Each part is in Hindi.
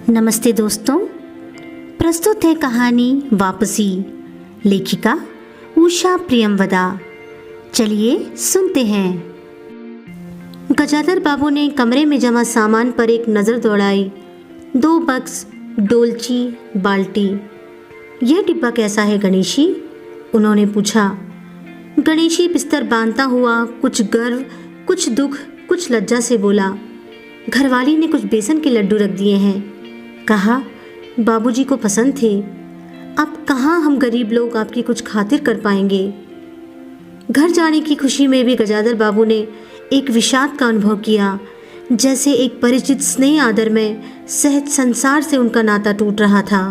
नमस्ते दोस्तों, प्रस्तुत है कहानी वापसी। लेखिका उषा प्रियमवदा। चलिए सुनते हैं। गजाधर बाबू ने कमरे में जमा सामान पर एक नज़र दौड़ाई। 2 बक्स, डोलची, बाल्टी। यह डिब्बा कैसा है गणेशी? उन्होंने पूछा। गणेशी बिस्तर बांधता हुआ कुछ गर्व, कुछ दुख, कुछ लज्जा से बोला, घरवाली ने कुछ बेसन के लड्डू रख दिए हैं। कहा बाबूजी को पसंद थे। अब कहाँ हम गरीब लोग आपकी कुछ खातिर कर पाएंगे। घर जाने की खुशी में भी गजाधर बाबू ने एक विषाद का अनुभव किया, जैसे एक परिचित स्नेह आदर में सहज संसार से उनका नाता टूट रहा था।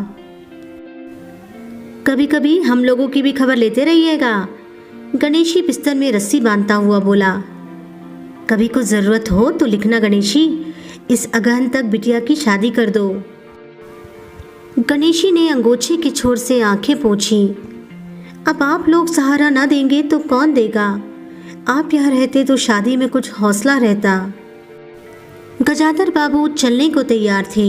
कभी कभी हम लोगों की भी खबर लेते रहिएगा, गणेशी बिस्तर में रस्सी बांधता हुआ बोला। कभी कुछ ज़रूरत हो तो लिखना गणेशी, इस अगहन तक बिटिया की शादी कर दो। गणेशी ने अंगोछे के छोर से आंखें पोंछी। अब आप लोग सहारा ना देंगे तो कौन देगा? आप यहाँ रहते तो शादी में कुछ हौसला रहता। गजाधर बाबू चलने को तैयार थे।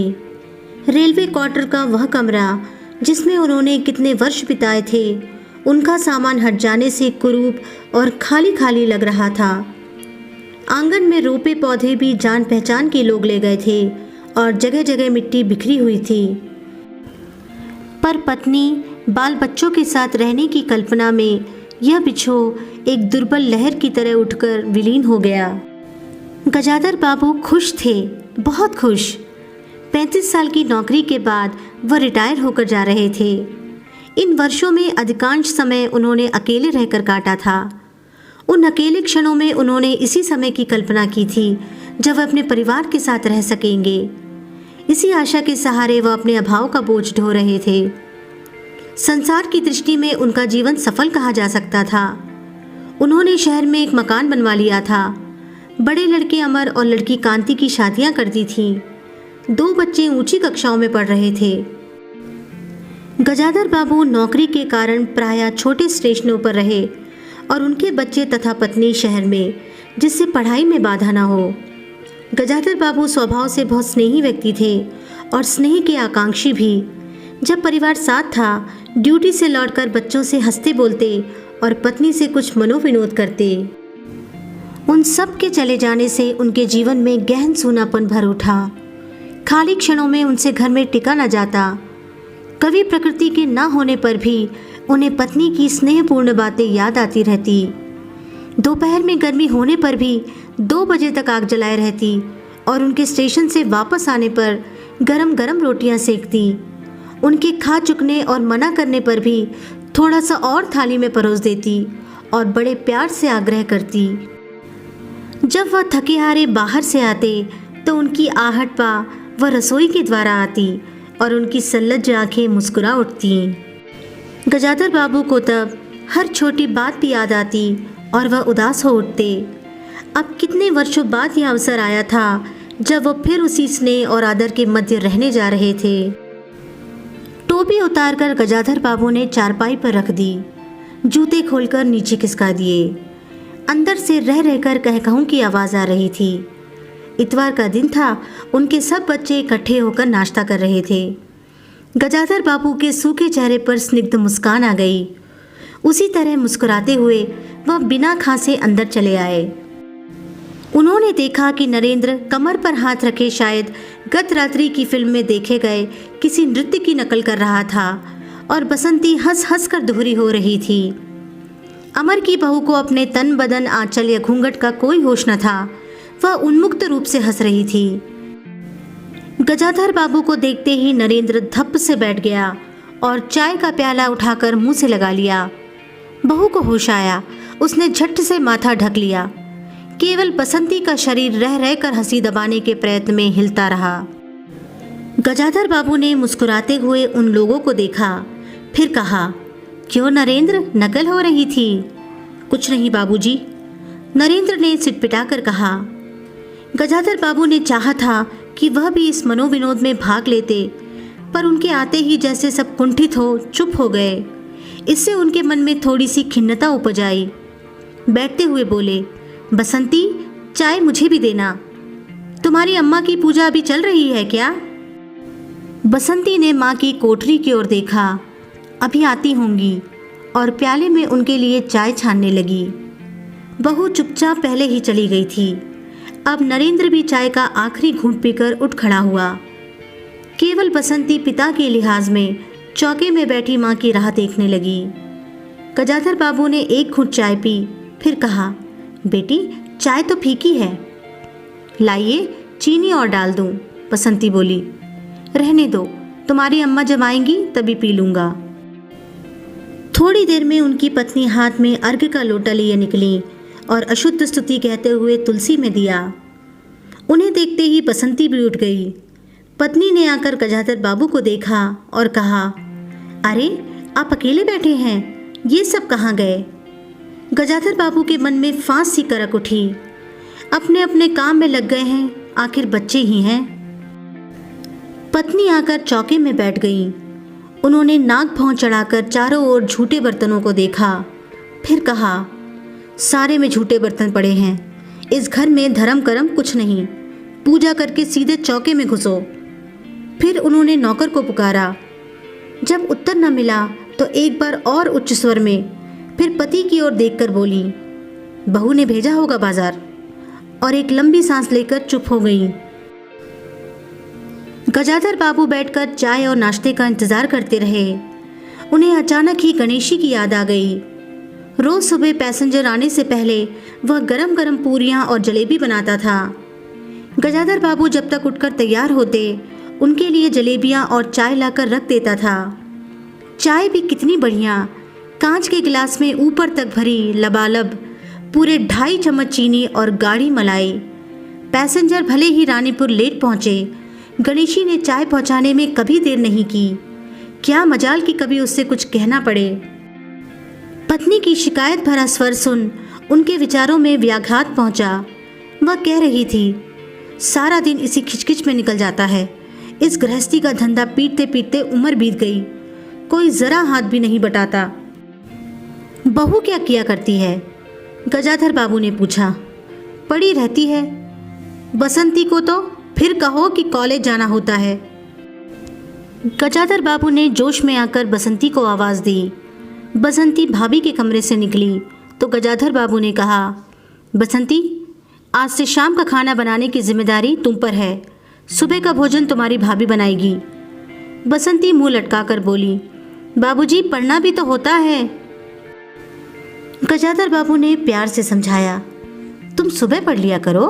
रेलवे क्वार्टर का वह कमरा जिसमें उन्होंने कितने वर्ष बिताए थे, उनका सामान हट जाने से कुरूप और खाली खाली लग रहा था। आंगन में रोपे पौधे भी जान पहचान के लोग ले गए थे और जगह जगह मिट्टी बिखरी हुई थी। पर पत्नी, बाल बच्चों के साथ रहने की कल्पना में यह बिछोह एक दुर्बल लहर की तरह उठकर विलीन हो गया। गजाधर बाबू खुश थे, बहुत खुश। 35 साल की नौकरी के बाद वह रिटायर होकर जा रहे थे। इन वर्षों में अधिकांश समय उन्होंने अकेले रहकर काटा था। उन अकेले क्षणों में उन्होंने इसी समय की कल्पना की थी जब वह अपने परिवार के साथ रह सकेंगे। इसी आशा के सहारे वह अपने अभाव का बोझ ढो रहे थे। संसार की दृष्टि में उनका जीवन सफल कहा जा सकता था। उन्होंने शहर में एक मकान बनवा लिया था। बड़े लड़के अमर और लड़की कांति की शादियां कर दी थीं। 2 बच्चे ऊंची कक्षाओं में पढ़ रहे थे। गजाधर बाबू नौकरी के कारण प्रायः छोटे स्टेशनों पर रहे और उनके बच्चे तथा पत्नी शहर में, जिससे पढ़ाई में बाधा न हो। गजाधर बाबू स्वभाव से बहुत स्नेही व्यक्ति थे और स्नेह के आकांक्षी भी। जब परिवार साथ था, ड्यूटी से लौटकर बच्चों से हंसते बोलते और पत्नी से कुछ मनोविनोद करते। उन सब के चले जाने से उनके जीवन में गहन सूनापन भर उठा। खाली क्षणों में उनसे घर में टिका न जाता। कभी प्रकृति के न होने पर भी उन्हें पत्नी की स्नेहपूर्ण बातें याद आती रहती। दोपहर में गर्मी होने पर भी 2 बजे तक आग जलाए रहती और उनके स्टेशन से वापस आने पर गरम गरम रोटियां सेकती। उनके खा चुकने और मना करने पर भी थोड़ा सा और थाली में परोस देती और बड़े प्यार से आग्रह करती। जब वह थके हारे बाहर से आते तो उनकी आहट पा वह रसोई के द्वारा आती और उनकी सल्लज आंखें मुस्कुरा उठती। गजाधर बाबू को तब हर छोटी बात भी याद आती और वह उदास हो उठते। अब कितने वर्षों बाद यह अवसर आया था जब वह फिर उसी स्नेह और आदर के मध्य रहने जा रहे थे। टोपी उतारकर गजाधर बाबू ने चारपाई पर रख दी। जूते खोलकर नीचे खिसका दिए। अंदर से रह रहकर कहकहों की आवाज़ आ रही थी। इतवार का दिन था। उनके सब बच्चे इकट्ठे होकर नाश्ता कर रहे थे। गजाधर बाबू के सूखे चेहरे पर स्निग्ध मुस्कान आ गई। उसी तरह मुस्कुराते हुए वह बिना खांसे अंदर चले आए। उन्होंने देखा कि नरेंद्र कमर पर हाथ रखे शायद गत रात्रि की फिल्म में देखे गए किसी नृत्य की नकल कर रहा था और बसंती हंस हंस कर दोहरी हो रही थी। अमर की बहू को अपने तन बदन, आंचल या घूंघट का कोई होश न था। वह उन्मुक्त रूप से हंस रही थी। गजाधर बाबू को देखते ही नरेंद्र धप्प से बैठ गया और चाय का प्याला उठाकर मुंह से लगा लिया। बहू को होश आया। उसने झट से माथा ढक लिया। केवल बसंती का शरीर रह रहकर हंसी दबाने के प्रयत्न में हिलता रहा। गजाधर बाबू ने मुस्कुराते हुए उन लोगों को देखा, फिर कहा, क्यों नरेंद्र, नकल हो रही थी? कुछ नहीं बाबूजी, नरेंद्र ने सिटपिटाकर कहा। गजाधर बाबू ने चाहा था कि वह भी इस मनोविनोद में भाग लेते, पर उनके आते ही जैसे सब कुंठित हो चुप हो गए। इससे उनके मन में थोड़ी सी खिन्नता उपज आई। बैठते हुए बोले, बसंती, चाय मुझे भी देना। तुम्हारी अम्मा की पूजा अभी चल रही है क्या? बसंती ने माँ की कोठरी की ओर देखा, अभी आती होंगी, और प्याले में उनके लिए चाय छानने लगी। बहू चुपचाप पहले ही चली गई थी। अब नरेंद्र भी चाय का आखिरी घूंट पीकर उठ खड़ा हुआ। केवल बसंती पिता के लिहाज में चौके में बैठी माँ की राह देखने लगी। गजाधर बाबू ने एक घूंट चाय पी, फिर कहा, बेटी चाय तो फीकी है, लाइए चीनी और डाल दूं। बसंती बोली, रहने दो, तुम्हारी अम्मा जब आएंगी तभी पी लूँगा। थोड़ी देर में उनकी पत्नी हाथ में अर्घ्य का लोटा लिए निकली और अशुद्ध स्तुति कहते हुए तुलसी में दिया। उन्हें देखते ही बसंती भी उठ गई। पत्नी ने आकर गजाधर बाबू को देखा और कहा, अरे आप अकेले बैठे हैं, ये सब कहाँ गए? गजाधर बाबू के मन में फांस सी करक उठी। अपने अपने काम में लग गए हैं, आखिर बच्चे ही हैं। पत्नी आकर चौके में बैठ गई। उन्होंने नाक भौं चढ़ाकर चारों ओर झूठे बर्तनों को देखा, फिर कहा, सारे में झूठे बर्तन पड़े हैं, इस घर में धर्म करम कुछ नहीं, पूजा करके सीधे चौके में घुसो। फिर उन्होंने नौकर को पुकारा। जब उत्तर न मिला तो एक बार और उच्च स्वर में, फिर पति की ओर देखकर बोली, बहू ने भेजा होगा बाजार, और एक लंबी सांस लेकर चुप हो गई। गजाधर बाबू बैठकर चाय और नाश्ते का इंतजार करते रहे। उन्हें अचानक ही गणेशी की याद आ गई। रोज सुबह पैसेंजर आने से पहले वह गरम गरम पूरियां और जलेबी बनाता था। गजाधर बाबू जब तक उठकर तैयार होते, उनके लिए जलेबियां और चाय लाकर रख देता था। चाय भी कितनी बढ़िया, कांच के गिलास में ऊपर तक भरी लबालब, पूरे 2.5 चम्मच चीनी और गाढ़ी मलाई। पैसेंजर भले ही रानीपुर लेट पहुंचे, गणेशी ने चाय पहुंचाने में कभी देर नहीं की। क्या मजाल कि कभी उससे कुछ कहना पड़े। पत्नी की शिकायत भरा स्वर सुन उनके विचारों में व्याघात पहुंचा। वह कह रही थी, सारा दिन इसी खिचखिच में निकल जाता है, इस गृहस्थी का धंधा पीटते पीटते उम्र बीत गई, कोई जरा हाथ भी नहीं बटाता। बहू क्या किया करती है? गजाधर बाबू ने पूछा। पड़ी रहती है। बसंती को तो फिर कहो कि कॉलेज जाना होता है। गजाधर बाबू ने जोश में आकर बसंती को आवाज़ दी। बसंती भाभी के कमरे से निकली तो गजाधर बाबू ने कहा, बसंती, आज से शाम का खाना बनाने की जिम्मेदारी तुम पर है, सुबह का भोजन तुम्हारी भाभी बनाएगी। बसंती मुंह लटकाकर बोली, बाबूजी पढ़ना भी तो होता है। गजाधर बाबू ने प्यार से समझाया, तुम सुबह पढ़ लिया करो,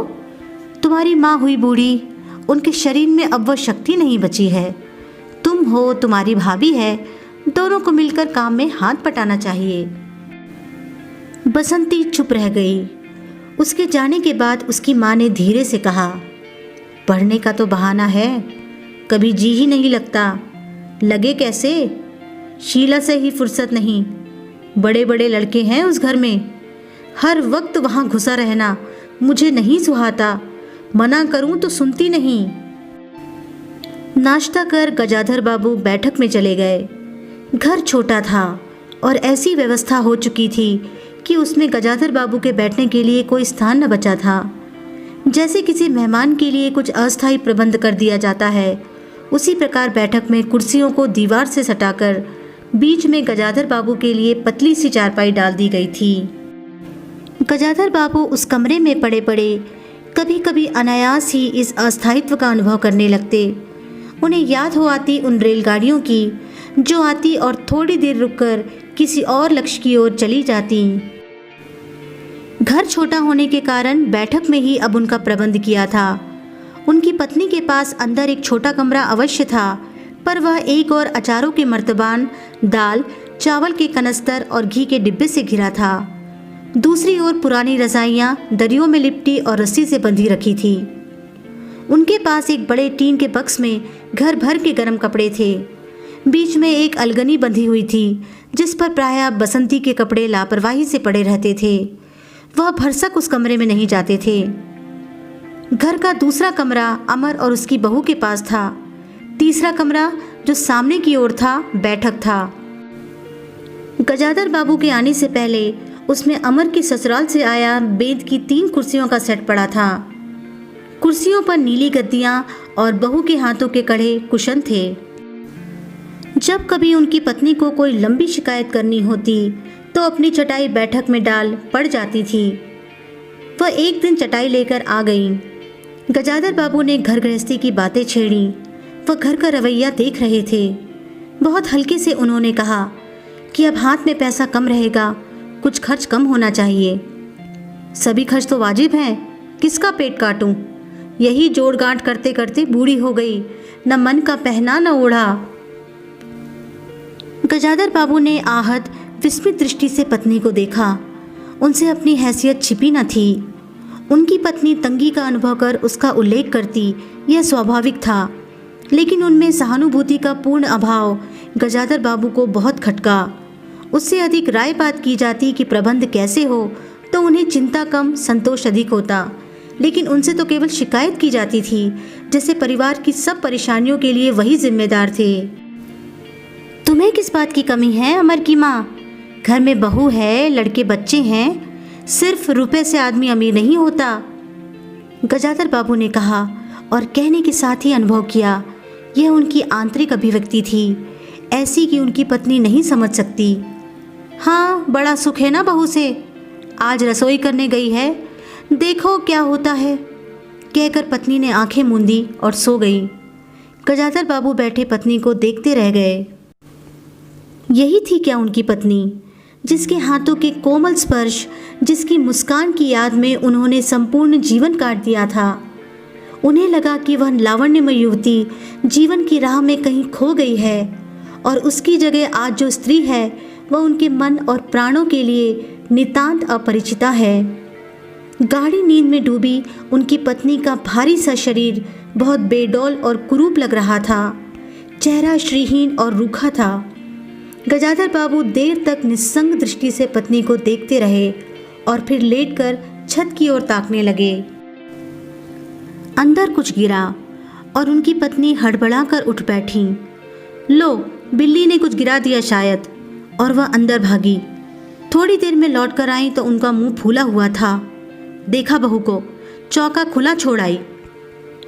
तुम्हारी माँ हुई बूढ़ी, उनके शरीर में अब वह शक्ति नहीं बची है। तुम हो, तुम्हारी भाभी है, दोनों को मिलकर काम में हाथ बटाना चाहिए। बसंती चुप रह गई। उसके जाने के बाद उसकी माँ ने धीरे से कहा, पढ़ने का तो बहाना है, कभी जी ही नहीं लगता। लगे कैसे? शीला से ही फुर्सत नहीं, बड़े बड़े लड़के हैं उस घर में, हर वक्त वहाँ घुसा रहना मुझे नहीं सुहाता, मना करूं तो सुनती नहीं। नाश्ता कर गजाधर बाबू बैठक में चले गए। घर छोटा था और ऐसी व्यवस्था हो चुकी थी कि उसमें गजाधर बाबू के बैठने के लिए कोई स्थान न बचा था। जैसे किसी मेहमान के लिए कुछ अस्थायी प्रबंध कर दिया जाता है, उसी प्रकार बैठक में कुर्सियों को दीवार से सटाकर बीच में गजाधर बाबू के लिए पतली सी चारपाई डाल दी गई थी। गजाधर बाबू उस कमरे में पड़े पड़े कभी कभी अनायास ही इस अस्थायित्व का अनुभव करने लगते। उन्हें याद हो आती उन रेलगाड़ियों की जो आती और थोड़ी देर रुककर किसी और लक्ष्य की ओर चली जाती। घर छोटा होने के कारण बैठक में ही अब उनका प्रबंध किया था। उनकी पत्नी के पास अंदर एक छोटा कमरा अवश्य था, पर वह एक और अचारों के मर्तबान, दाल चावल के कनस्तर और घी के डिब्बे से घिरा था। दूसरी ओर पुरानी रजाइयाँ दरियों में लिपटी और रस्सी से बंधी रखी थी। उनके पास एक बड़े टीन के बक्स में घर भर के गर्म कपड़े थे। बीच में एक अलगनी बंधी हुई थी जिस पर प्रायः बसंती के कपड़े लापरवाही से पड़े रहते थे। वह भरसक उस कमरे में नहीं जाते थे। घर का दूसरा कमरा अमर और उसकी बहू के पास था। तीसरा कमरा जो सामने की ओर था, बैठक था। गजाधर बाबू के आने से पहले उसमें अमर की ससुराल से आया बेंत की 3 कुर्सियों का सेट पड़ा था। कुर्सियों पर नीली गद्दियां और बहू के हाथों के कड़े कुशन थे। जब कभी उनकी पत्नी को कोई लंबी शिकायत करनी होती तो अपनी चटाई बैठक में डाल पड़ जाती थी। वह एक दिन चटाई लेकर आ गई। गजाधर बाबू ने घर गृहस्थी की बातें छेड़ी। वह घर का रवैया देख रहे थे। बहुत हल्के से उन्होंने कहा कि अब हाथ में पैसा कम रहेगा, कुछ खर्च कम होना चाहिए। सभी खर्च तो वाजिब हैं, किसका पेट काटूं? यही जोड़ गांठ करते करते बूढ़ी हो गई, न मन का पहना न ओढ़ा। गजाधर बाबू ने आहत विस्मित दृष्टि से पत्नी को देखा। उनसे अपनी हैसियत छिपी न थी। उनकी पत्नी तंगी का अनुभव कर उसका उल्लेख करती, यह स्वाभाविक था, लेकिन उनमें सहानुभूति का पूर्ण अभाव गजाधर बाबू को बहुत खटका। उससे अधिक राय बात की जाती कि प्रबंध कैसे हो तो उन्हें चिंता कम, संतोष अधिक होता, लेकिन उनसे तो केवल शिकायत की जाती थी, जैसे परिवार की सब परेशानियों के लिए वही जिम्मेदार थे। तुम्हें किस बात की कमी है अमर की माँ? घर में बहू है, लड़के बच्चे हैं, सिर्फ रुपए से आदमी अमीर नहीं होता। गजाधर बाबू ने कहा और कहने के साथ ही अनुभव किया, यह उनकी आंतरिक अभिव्यक्ति थी, ऐसी कि उनकी पत्नी नहीं समझ सकती। हाँ, बड़ा सुख है ना बहू से, आज रसोई करने गई है, देखो क्या होता है, कहकर पत्नी ने आंखें मूंदी और सो गई। गजाधर बाबू बैठे पत्नी को देखते रह गए। यही थी क्या उनकी पत्नी, जिसके हाथों के कोमल स्पर्श, जिसकी मुस्कान की याद में उन्होंने संपूर्ण जीवन काट दिया था। उन्हें लगा कि वह लावण्यमय युवती जीवन की राह में कहीं खो गई है और उसकी जगह आज जो स्त्री है वह उनके मन और प्राणों के लिए नितांत अपरिचिता है। गाढ़ी नींद में डूबी उनकी पत्नी का भारी सा शरीर बहुत बेडौल और कुरूप लग रहा था। चेहरा श्रीहीन और रूखा था। गजाधर बाबू देर तक निस्संग दृष्टि से पत्नी को देखते रहे और फिर लेटकर छत की ओर ताकने लगे। अंदर कुछ गिरा और उनकी पत्नी हड़बड़ाकर उठ बैठी। लो, बिल्ली ने कुछ गिरा दिया शायद, और वह अंदर भागी। थोड़ी देर में लौट कर आई तो उनका मुंह फूला हुआ था। देखा बहू को, चौका खुला छोड़ आई।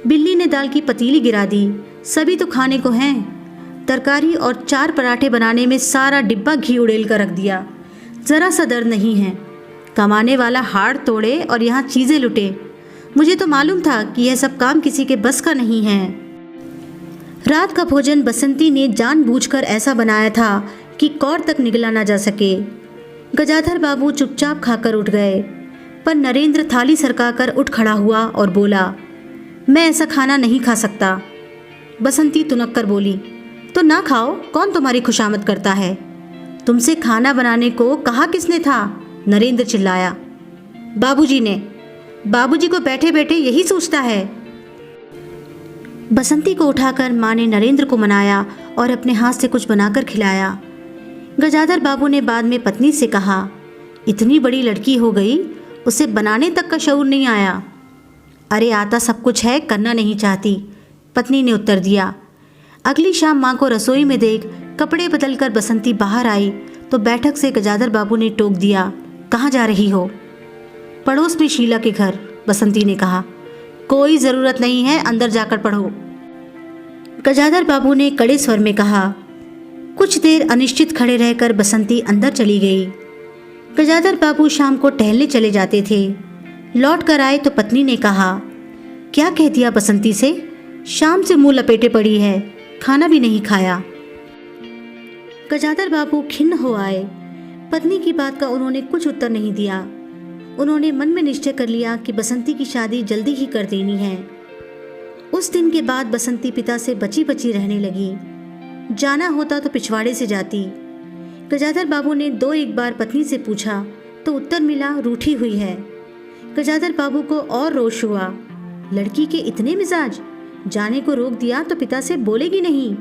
बिल्ली ने दाल की पतीली गिरा दी, सभी तो खाने को हैं। तरकारी और 4 पराठे बनाने में सारा डिब्बा घी उड़ेल कर रख दिया। ज़रा सा दर्द नहीं है। कमाने वाला हाड़ तोड़े और यहाँ चीज़ें लुटे। मुझे तो मालूम था कि यह सब काम किसी के बस का नहीं है। रात का भोजन बसंती ने जानबूझकर ऐसा बनाया था कि कौर तक निगला ना जा सके। गजाधर बाबू चुपचाप खाकर उठ गए, पर नरेंद्र थाली सरकाकर उठ खड़ा हुआ और बोला, मैं ऐसा खाना नहीं खा सकता। बसंती तुनक कर बोली, तो ना खाओ, कौन तुम्हारी खुशामद करता है? तुमसे खाना बनाने को कहा किसने था? नरेंद्र चिल्लाया। बाबूजी ने। बाबूजी को बैठे बैठे यही सोचता है। बसंती को उठाकर माँ ने नरेंद्र को मनाया और अपने हाथ से कुछ बनाकर खिलाया। गजाधर बाबू ने बाद में पत्नी से कहा, इतनी बड़ी लड़की हो गई, उसे बनाने तक का शऊर नहीं आया। अरे आता सब कुछ है, करना नहीं चाहती, पत्नी ने उत्तर दिया। अगली शाम माँ को रसोई में देख कपड़े बदलकर बसंती बाहर आई तो बैठक से गजाधर बाबू ने टोक दिया, कहाँ जा रही हो? पड़ोस में शीला के घर, बसंती ने कहा। कोई ज़रूरत नहीं है, अंदर जाकर पढ़ो, गजाधर बाबू ने कड़े स्वर में कहा। कुछ देर अनिश्चित खड़े रहकर बसंती अंदर चली गई। गजाधर बाबू शाम को टहलने चले जाते थे। लौट कर आए तो पत्नी ने कहा, क्या कह दिया बसंती से? शाम से मुंह लपेटे पड़ी है, खाना भी नहीं खाया। गजाधर बाबू खिन्न हो आए। पत्नी की बात का उन्होंने कुछ उत्तर नहीं दिया। उन्होंने मन में निश्चय कर लिया कि बसंती की शादी जल्दी ही कर देनी है। उस दिन के बाद बसंती पिता से बची बची रहने लगी। जाना होता तो पिछवाड़े से जाती। गजाधर बाबू ने 2-1 बार पत्नी से पूछा तो उत्तर मिला, रूठी हुई है। गजाधर बाबू को और रोष हुआ। लड़की के इतने मिजाज, जाने को रोक दिया तो पिता से बोलेगी नहीं।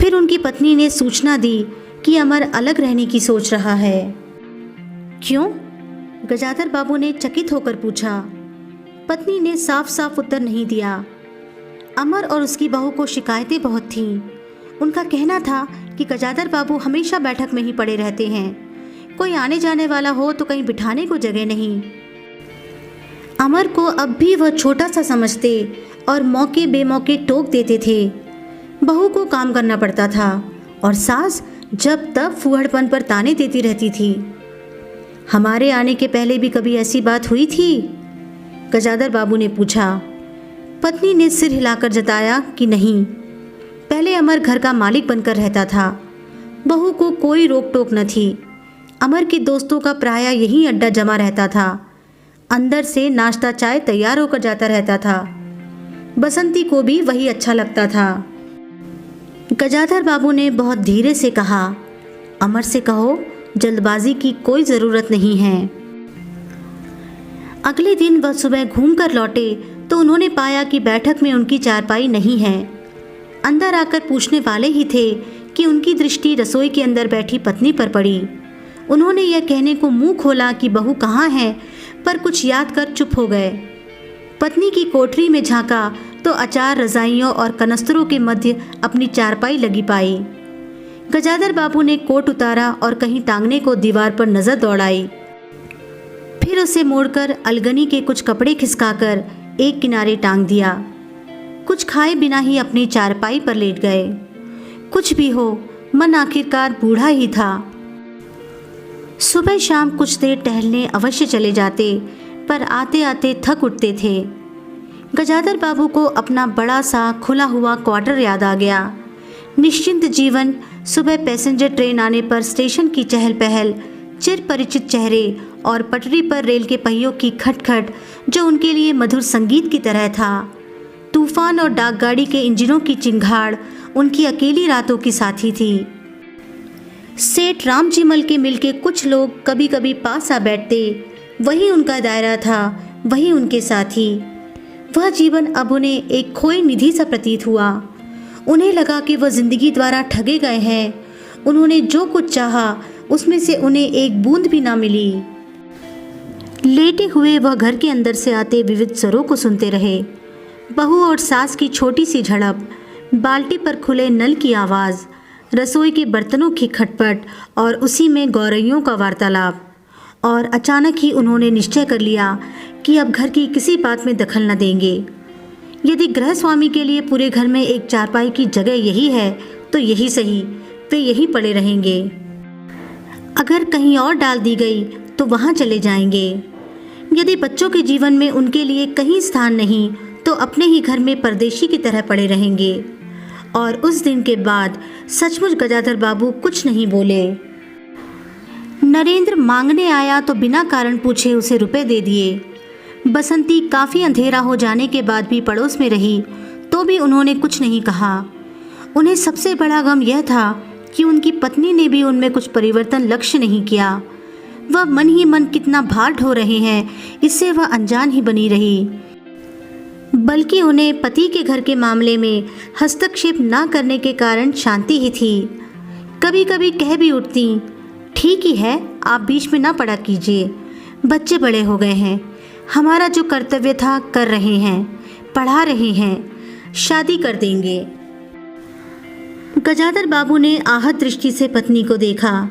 फिर उनकी पत्नी ने सूचना दी कि अमर अलग रहने की सोच रहा है। क्यों? गजाधर बाबू ने चकित होकर पूछा। पत्नी ने साफ साफ उत्तर नहीं दिया। अमर और उसकी बहू को शिकायतें बहुत थीं। उनका कहना था कि गजाधर बाबू हमेशा बैठक में ही पड़े रहते हैं, कोई आने जाने वाला हो तो कहीं बिठाने को जगह नहीं। अमर को अब भी वह छोटा सा समझते और मौके बेमौके टोक देते थे। बहू को काम करना पड़ता था और सास जब तब फूहड़पन पर ताने देती रहती थी। हमारे आने के पहले भी कभी ऐसी बात हुई थी? गजाधर बाबू ने पूछा। पत्नी ने सिर हिलाकर जताया कि नहीं। पहले अमर घर का मालिक बनकर रहता था। बहू को कोई रोक टोक न थी। अमर के दोस्तों का प्रायः यही अड्डा जमा रहता था। अंदर से नाश्ता चाय तैयार होकर जाता रहता था। बसंती को भी वही अच्छा लगता था। गजाधर बाबू ने बहुत धीरे से कहा, अमर से कहो जल्दबाजी की कोई ज़रूरत नहीं है। अगले दिन वह सुबह घूमकर लौटे तो उन्होंने पाया कि बैठक में उनकी चारपाई नहीं है। अंदर आकर पूछने वाले ही थे कि उनकी दृष्टि रसोई के अंदर बैठी पत्नी पर पड़ी। उन्होंने यह कहने को मुंह खोला कि बहू कहाँ है, पर कुछ याद कर चुप हो गए। पत्नी की कोठरी में झांका तो अचार, रजाइयों और कनस्तरों के मध्य अपनी चारपाई लगी पाई। गजाधर बाबू ने कोट उतारा और कहीं टांगने को दीवार पर नजर दौड़ाई। फिर उसे मोड़कर अलगनी के कुछ कपड़े खिसकाकर एक किनारे टांग दिया। कुछ खाए बिना ही अपनी चारपाई पर लेट गए। कुछ भी हो, मन आखिरकार बूढ़ा ही था। सुबह शाम कुछ देर टहलने अवश्य चले जाते, पर आते आते थक उठते थे। गजाधर बाबू को अपना बड़ा सा खुला हुआ क्वार्टर याद आ गया। निश्चिंत जीवन, सुबह पैसेंजर ट्रेन आने पर स्टेशन की चहल पहल, चिर परिचित चेहरे और पटरी पर रेल के पहियों की खटखट जो उनके लिए मधुर संगीत की तरह था। तूफान और डाकगाड़ी के इंजनों की चिंगाड़ उनकी अकेली रातों की साथी थी। सेठ रामजीमल के मिल के कुछ लोग कभी कभी पास आ बैठते, वही उनका दायरा था, वही उनके साथी। वह जीवन अब उन्हें एक खोई निधि सा प्रतीत हुआ। उन्हें लगा कि वह जिंदगी द्वारा ठगे गए हैं। उन्होंने जो कुछ चाहा उसमें से उन्हें एक बूंद भी ना मिली। लेटे हुए वह घर के अंदर से आते विविध स्वरों को सुनते रहे। बहू और सास की छोटी सी झड़प, बाल्टी पर खुले नल की आवाज़, रसोई के बर्तनों की खटपट और उसी में गौरैयों का वार्तालाप। और अचानक ही उन्होंने निश्चय कर लिया कि अब घर की किसी बात में दखल न देंगे। यदि गृहस्वामी के लिए पूरे घर में एक चारपाई की जगह यही है तो यही सही, वे यहीं पड़े रहेंगे। अगर कहीं और डाल दी गई तो वहाँ चले जाएंगे। यदि बच्चों के जीवन में उनके लिए कहीं स्थान नहीं तो अपने ही घर में परदेशी की तरह पड़े रहेंगे। और उस दिन के बाद सचमुच गजाधर बाबू कुछ नहीं बोले। नरेंद्र मांगने आया तो बिना कारण पूछे उसे रुपए दे दिए। बसंती काफ़ी अंधेरा हो जाने के बाद भी पड़ोस में रही तो भी उन्होंने कुछ नहीं कहा। उन्हें सबसे बड़ा गम यह था कि उनकी पत्नी ने भी उनमें कुछ परिवर्तन लक्ष्य नहीं किया। वह मन ही मन कितना भार ढो रहे हैं इससे वह अनजान ही बनी रही। बल्कि उन्हें पति के घर के मामले में हस्तक्षेप ना करने के कारण शांति ही थी। कभी कभी कह भी उठती, ठीक ही है, आप बीच में ना पड़ा कीजिए, बच्चे बड़े हो गए हैं, हमारा जो कर्तव्य था कर रहे हैं, पढ़ा रहे हैं, शादी कर देंगे। गजाधर बाबू ने आहत दृष्टि से पत्नी को देखा।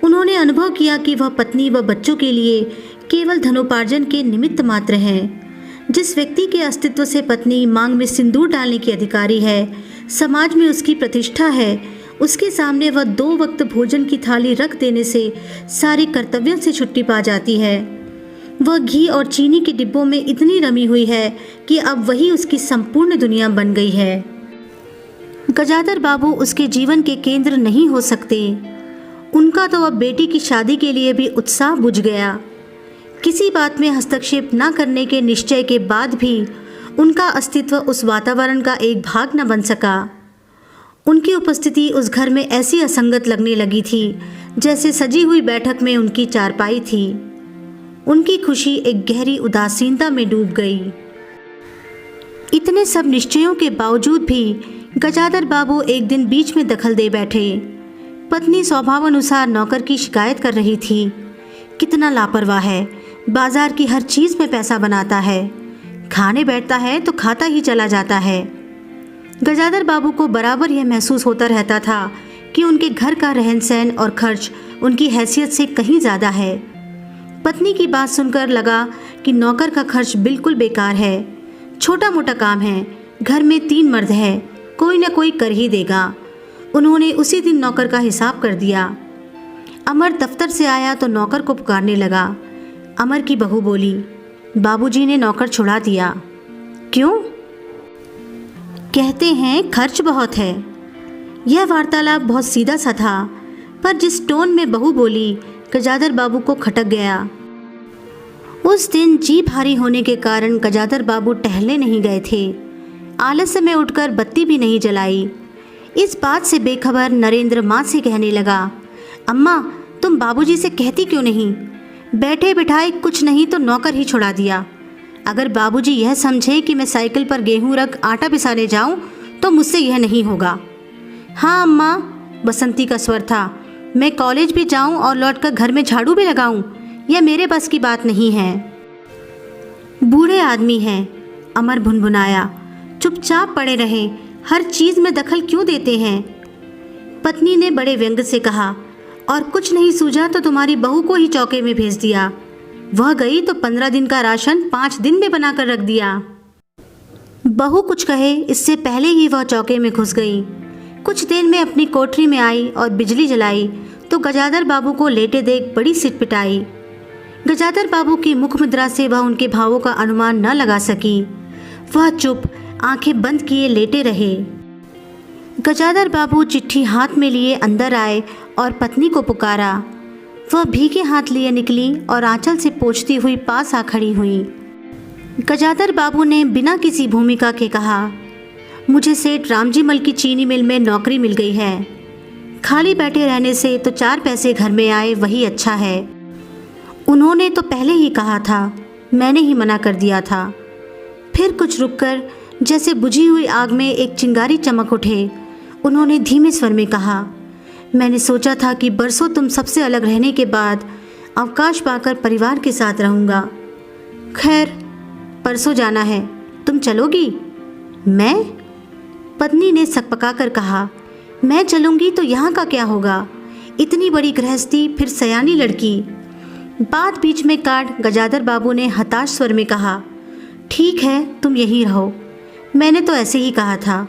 उन्होंने अनुभव किया कि वह पत्नी व बच्चों के लिए केवल धनोपार्जन के निमित्त मात्र है। जिस व्यक्ति के अस्तित्व से पत्नी मांग में सिंदूर डालने की अधिकारी है, समाज में उसकी प्रतिष्ठा है, उसके सामने वह 2 वक्त भोजन की थाली रख देने से सारे कर्तव्यों से छुट्टी पा जाती है। वह घी और चीनी के डिब्बों में इतनी रमी हुई है कि अब वही उसकी संपूर्ण दुनिया बन गई है। गजाधर बाबू उसके जीवन के केंद्र नहीं हो सकते। उनका तो अब बेटी की शादी के लिए भी उत्साह बुझ गया। किसी बात में हस्तक्षेप न करने के निश्चय के बाद भी उनका अस्तित्व उस वातावरण का एक भाग न बन सका। उनकी उपस्थिति उस घर में ऐसी असंगत लगने लगी थी जैसे सजी हुई बैठक में उनकी चारपाई थी। उनकी खुशी एक गहरी उदासीनता में डूब गई। इतने सब निश्चयों के बावजूद भी गजाधर बाबू एक दिन बीच में दखल दे बैठे। पत्नी स्वभावानुसार नौकर की शिकायत कर रही थी, कितना लापरवाह है, बाजार की हर चीज़ में पैसा बनाता है, खाने बैठता है तो खाता ही चला जाता है। गजाधर बाबू को बराबर यह महसूस होता रहता था कि उनके घर का रहन सहन और खर्च उनकी हैसियत से कहीं ज़्यादा है। पत्नी की बात सुनकर लगा कि नौकर का खर्च बिल्कुल बेकार है, छोटा मोटा काम है, घर में 3 मर्द है, कोई न कोई कर ही देगा। उन्होंने उसी दिन नौकर का हिसाब कर दिया। अमर दफ्तर से आया तो नौकर को पुकारने लगा। अमर की बहू बोली, बाबूजी ने नौकर छुड़ा दिया। क्यों? कहते हैं खर्च बहुत है। यह वार्तालाप बहुत सीधा सा था, पर जिस टोन में बहू बोली गजाधर बाबू को खटक गया। उस दिन जी भारी होने के कारण गजाधर बाबू टहलने नहीं गए थे। आलस्य में उठकर बत्ती भी नहीं जलाई। इस बात से बेखबर नरेंद्र माँ से कहने लगा, अम्मा तुम बाबूजी से कहती क्यों नहीं? बैठे बिठाए कुछ नहीं तो नौकर ही छुड़ा दिया। अगर बाबूजी यह समझे कि मैं साइकिल पर गेहूं रख आटा पिसाने जाऊं तो मुझसे यह नहीं होगा। हाँ अम्मा, बसंती का स्वर था, मैं कॉलेज भी जाऊं और लौटकर घर में झाड़ू भी लगाऊं, यह मेरे बस की बात नहीं है। बूढ़े आदमी हैं, अमर भुनभुनाया, चुपचाप पड़े रहें, हर चीज़ में दखल क्यों देते हैं? पत्नी ने बड़े व्यंग से कहा, और कुछ नहीं सूझा तो तुम्हारी बहू को ही चौके में भेज दिया। वह गई तो 15 दिन का राशन 5 दिन में बनाकर रख दिया। बहू कुछ कहे इससे पहले ही वह चौके में घुस गई। कुछ देर में अपनी कोठरी में आई और बिजली जलाई तो गजाधर बाबू को लेटे देख बड़ी सिटपिटाई। गजाधर बाबू की मुख मुद्रा से वह उनके भावों का अनुमान न लगा सकी। वह चुप आंखें बंद किए लेटे रहे। गजाधर बाबू चिट्ठी हाथ में लिए अंदर आए और पत्नी को पुकारा। वह भीगे हाथ लिए निकली और आंचल से पोंछती हुई पास आ खड़ी हुई। गजाधर बाबू ने बिना किसी भूमिका के कहा, मुझे सेठ रामजी मल की चीनी मिल में नौकरी मिल गई है। खाली बैठे रहने से तो 4 पैसे घर में आए वही अच्छा है। उन्होंने तो पहले ही कहा था, मैंने ही मना कर दिया था। फिर कुछ रुककर जैसे बुझी हुई आग में एक चिंगारी चमक उठे। उन्होंने धीमे स्वर में कहा, मैंने सोचा था कि बरसों तुम सबसे अलग रहने के बाद अवकाश पाकर परिवार के साथ रहूँगा। खैर परसों जाना है, तुम चलोगी? मैं? पत्नी ने सकपका कर कहा, मैं चलूँगी तो यहाँ का क्या होगा? इतनी बड़ी गृहस्थी, फिर सयानी लड़की। बात बीच में काट गजाधर बाबू ने हताश स्वर में कहा, ठीक है तुम यहीं रहो, मैंने तो ऐसे ही कहा था,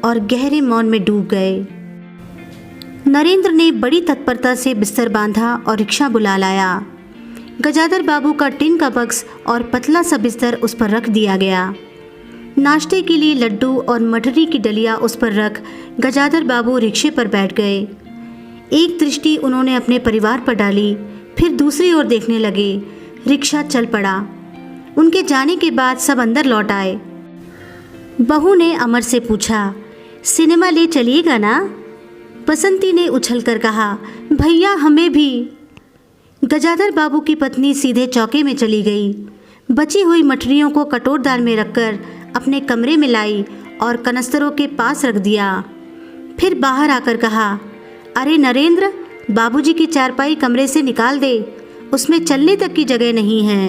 और गहरे मौन में डूब गए। नरेंद्र ने बड़ी तत्परता से बिस्तर बांधा और रिक्शा बुला लाया। गजाधर बाबू का टिन का बक्स और पतला सा बिस्तर उस पर रख दिया गया। नाश्ते के लिए लड्डू और मठरी की डलिया उस पर रख गजाधर बाबू रिक्शे पर बैठ गए। एक दृष्टि उन्होंने अपने परिवार पर डाली, फिर दूसरी ओर देखने लगे। रिक्शा चल पड़ा। उनके जाने के बाद सब अंदर लौट आए। बहू ने अमर से पूछा, सिनेमा ले चलिएगा ना? बसंती ने उछलकर कहा, भैया हमें भी। गजाधर बाबू की पत्नी सीधे चौके में चली गई। बची हुई मठरियों को कटोरदार में रखकर अपने कमरे में लाई और कनस्तरों के पास रख दिया। फिर बाहर आकर कहा, अरे नरेंद्र, बाबूजी की चारपाई कमरे से निकाल दे, उसमें चलने तक की जगह नहीं है।